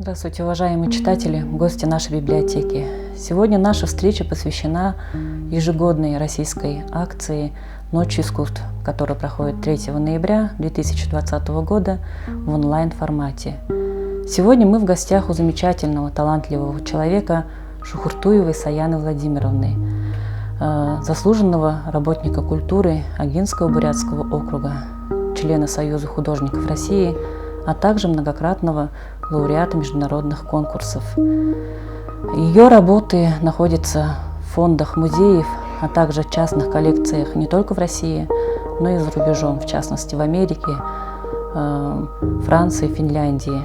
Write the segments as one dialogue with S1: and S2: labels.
S1: Здравствуйте, уважаемые читатели, гости нашей библиотеки. Сегодня наша встреча посвящена ежегодной российской акции «Ночь искусств», которая проходит 3 ноября 2020 года в онлайн-формате. Сегодня мы в гостях у замечательного, талантливого человека Шухуртуевой Саяны Владимировны, заслуженного работника культуры Агинского бурятского округа, члена Союза художников России, а также многократного лауреата международных конкурсов. Ее работы находятся в фондах музеев, а также в частных коллекциях не только в России, но и за рубежом, в частности в Америке, Франции, Финляндии.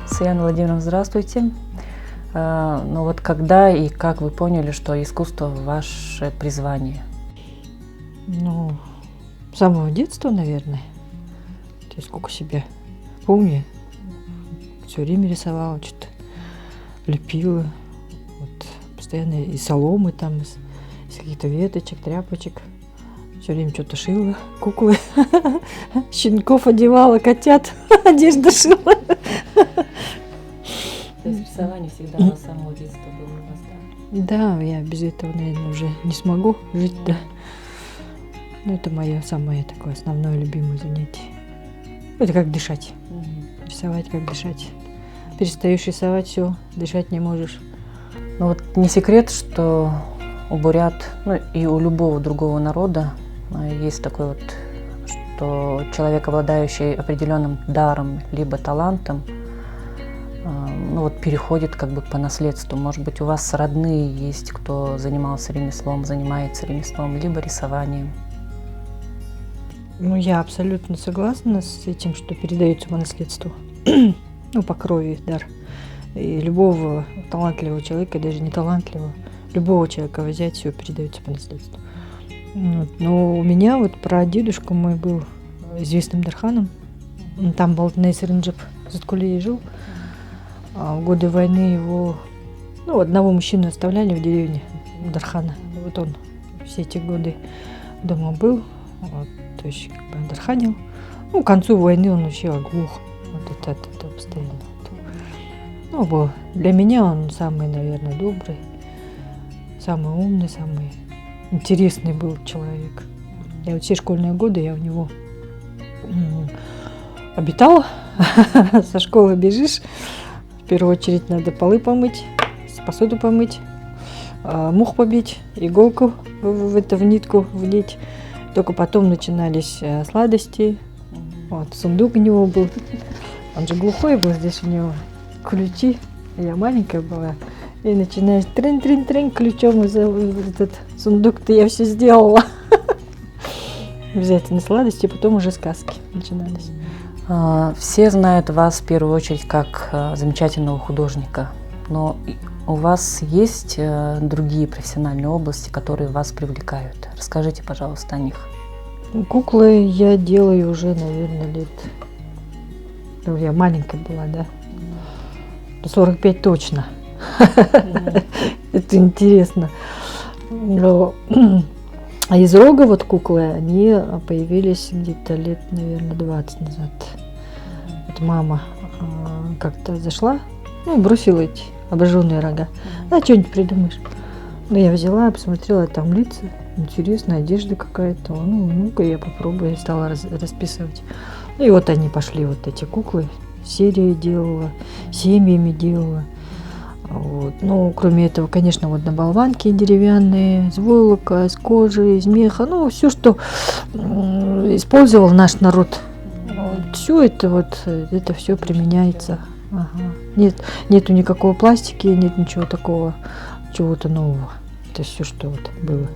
S1: Саяна Владимировна, здравствуйте. Ну вот когда и как вы поняли, что искусство ваше призвание?
S2: Ну, с самого детства, наверное. То есть сколько себя помню, все время рисовала, что-то лепила. Вот, постоянно из соломы, там, из каких-то веточек, тряпочек. Все время что-то шила, куклы, щенков одевала, котят, одежду шила.
S1: То есть рисование всегда с самого детства было у вас, да?
S2: Да, я без этого, наверное, уже не смогу жить, да. Но это мое самое такое основное любимое занятие. Это как дышать. Рисовать, как дышать. Перестаешь рисовать, все, дышать не можешь.
S1: Ну вот не секрет, что у бурят, ну и у любого другого народа есть такой вот, что человек, обладающий определенным даром либо талантом, ну вот переходит как бы по наследству. Может быть, у вас родные есть, кто занимался ремеслом, занимается ремеслом, либо рисованием.
S2: Ну, я абсолютно согласна с этим, что передается по наследству. Ну, по крови дар. И любого талантливого человека, даже не талантливого, любого человека взять, все передается по наследству. Вот. Но у меня вот прадедушка мой был известным дарханом. Там Балтней Сырынджеп Заткулей жил. А в годы войны его, ну, одного мужчину оставляли в деревне дархана. Вот он все эти годы дома был, вот, то есть как бы дарханил. Ну, к концу войны он вообще оглух. Вот это постоянно. Ну, был. Для меня он самый, наверное, добрый, самый умный, самый интересный был человек. Я вот все школьные годы я у него обитала. Со школы бежишь. В первую очередь надо полы помыть, посуду помыть, мух побить, иголку в нитку влить. Только потом начинались сладости. Вот, сундук у него был. Он же глухой был, здесь у него ключи. Я маленькая была. И начинаешь трин-трин-трин ключом этот сундук-то я все сделала. Обязательно сладости, потом уже сказки начинались.
S1: Все знают вас в первую очередь как замечательного художника, но у вас есть другие профессиональные области, которые вас привлекают. Расскажите, пожалуйста, о них.
S2: Куклы я делаю уже, наверное, лет... Ну, я маленькая была, да? 45 точно. Это интересно. А из рога вот куклы, они появились где-то лет, наверное, 20 назад. Вот мама как-то зашла, ну, бросила эти обожженные рога. А что-нибудь придумаешь? Ну, я взяла, посмотрела, там лица, интересная одежда какая-то. Ну-ка, я попробую, я стала расписывать. Ну, и вот они пошли, вот эти куклы. Серии делала, семьями делала. Вот. Ну, кроме этого, конечно, вот на болванки деревянные, из войлока, из кожи, из меха, ну, все, что использовал наш народ. Вот. Все это все применяется. Ага. Нету никакого пластики, нет ничего такого, чего-то нового. Это все, что вот было.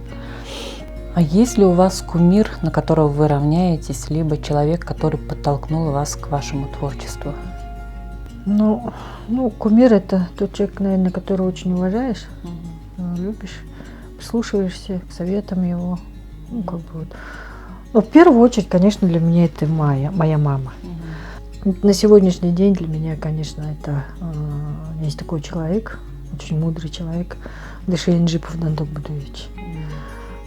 S1: А есть ли у вас кумир, на которого вы равняетесь, либо человек, который подтолкнул вас к вашему творчеству?
S2: Ну, кумир — это тот человек, наверное, которого очень уважаешь, любишь, прислушиваешься к советам его. Ну, как бы вот. Но в первую очередь, конечно, для меня это моя мама. На сегодняшний день для меня, конечно, это есть такой человек, очень мудрый человек, Дышейн Джипов Дандокбудович.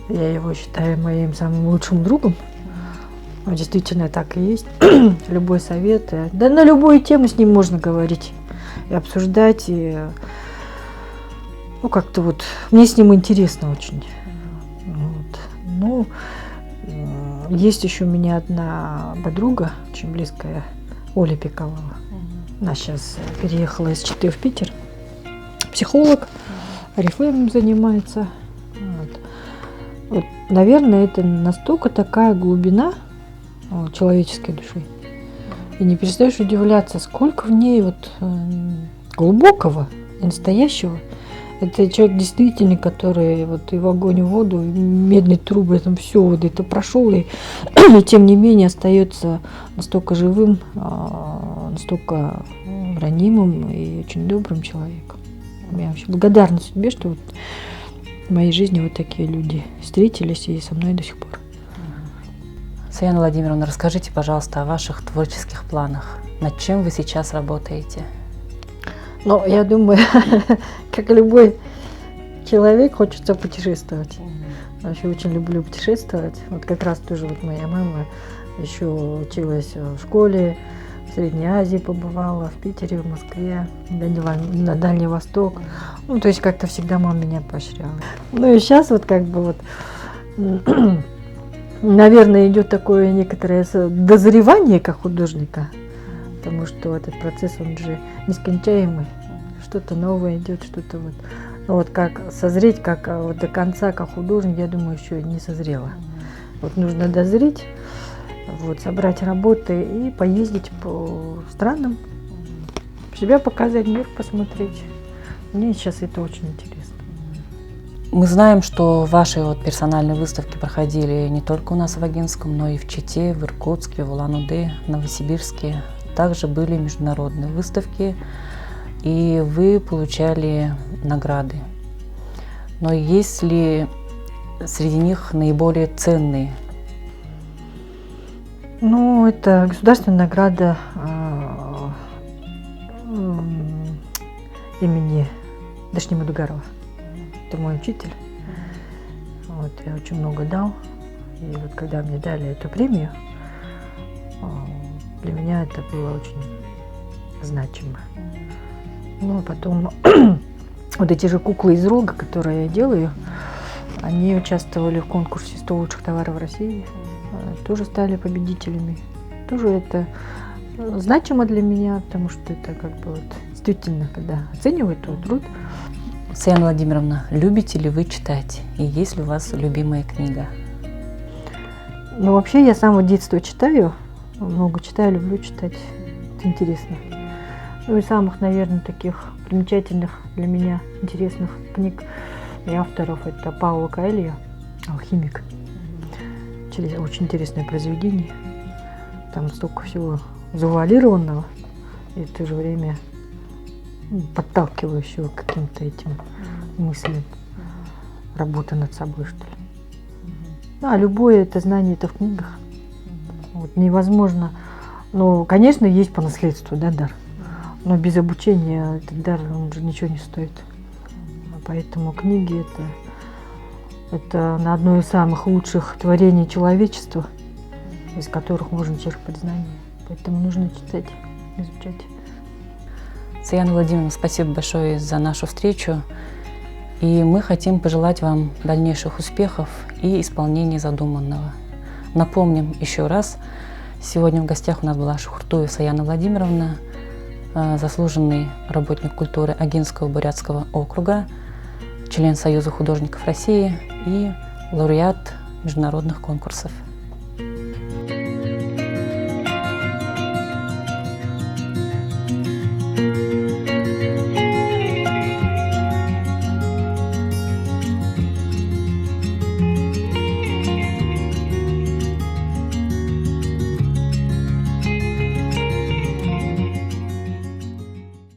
S2: Я его считаю моим самым лучшим другом. Действительно так и есть. Любой совет, да на любую тему с ним можно говорить и обсуждать. И, как-то вот мне с ним интересно очень. Вот. Ну, есть еще у меня одна подруга, очень близкая, Оля Пиковала. Она сейчас переехала из Читы в Питер. Психолог, орифлеймом занимается. Вот, наверное, это настолько такая глубина человеческой души. И не перестаешь удивляться, сколько в ней вот глубокого и настоящего. Это человек действительно, который вот и в огонь, и в воду, и медные трубы, там все вот это прошел, и тем не менее остается настолько живым, настолько ранимым и очень добрым человеком. Я вообще благодарна судьбе, что вот в моей жизни вот такие люди встретились и со мной до сих пор.
S1: Саяна Владимировна, расскажите, пожалуйста, о ваших творческих планах. Над чем вы сейчас работаете?
S2: Ну, я думаю, как и любой человек, хочется путешествовать. Вообще очень люблю путешествовать. Вот как раз тоже вот моя мама еще училась в школе, в Средней Азии побывала, в Питере, в Москве, на Дальний Восток. Ну, то есть как-то всегда мама меня поощряла. Ну и сейчас вот как бы вот, наверное, идет такое некоторое дозревание как художника, потому что этот процесс, он же нескончаемый. Что-то новое идет, что-то вот. Но вот как созреть, как вот до конца, как художник, я думаю, еще не созрела. Вот нужно дозреть, вот, собрать работы и поездить по странам, себя показать, мир посмотреть. Мне сейчас это очень интересно.
S1: Мы знаем, что ваши вот персональные выставки проходили не только у нас в Агинском, но и в Чите, в Иркутске, в Улан-Удэ, в Новосибирске. Также были международные выставки, и вы получали награды. Но есть ли среди них наиболее ценные?
S2: Ну, это государственная награда имени Дашнима Дугарова. Это мой учитель. Вот, я очень много дал. И вот когда мне дали эту премию, для меня это было очень значимо. Ну, а потом вот эти же куклы из рога, которые я делаю, они участвовали в конкурсе 100 лучших товаров России, тоже стали победителями. Тоже это значимо для меня, потому что это как бы вот действительно, когда оценивают твой труд.
S1: Саяна Владимировна, любите ли вы читать? И есть ли у вас любимая книга?
S2: Ну, вообще, я с самого детства читаю, много читаю, люблю читать. Это интересно. Ну, и самых, наверное, таких примечательных для меня интересных книг и авторов это Пауло Коэльо «Алхимик». Очень интересное произведение. Там столько всего завуалированного и в то же время подталкивающего к каким-то этим мыслям, работа над собой, что ли. А любое это знание, это в книгах. Вот, невозможно. Ну, конечно, есть по наследству, да, дар. Но без обучения этот дар, он же ничего не стоит. Поэтому книги это на одно из самых лучших творений человечества, из которых можно черпать знания. Поэтому нужно читать, изучать.
S1: Саяна Владимировна, спасибо большое за нашу встречу. И мы хотим пожелать вам дальнейших успехов и исполнения задуманного. Напомним еще раз, сегодня в гостях у нас была Шухуртуева Саяна Владимировна, заслуженный работник культуры Агинского бурятского округа, член Союза художников России и лауреат международных конкурсов.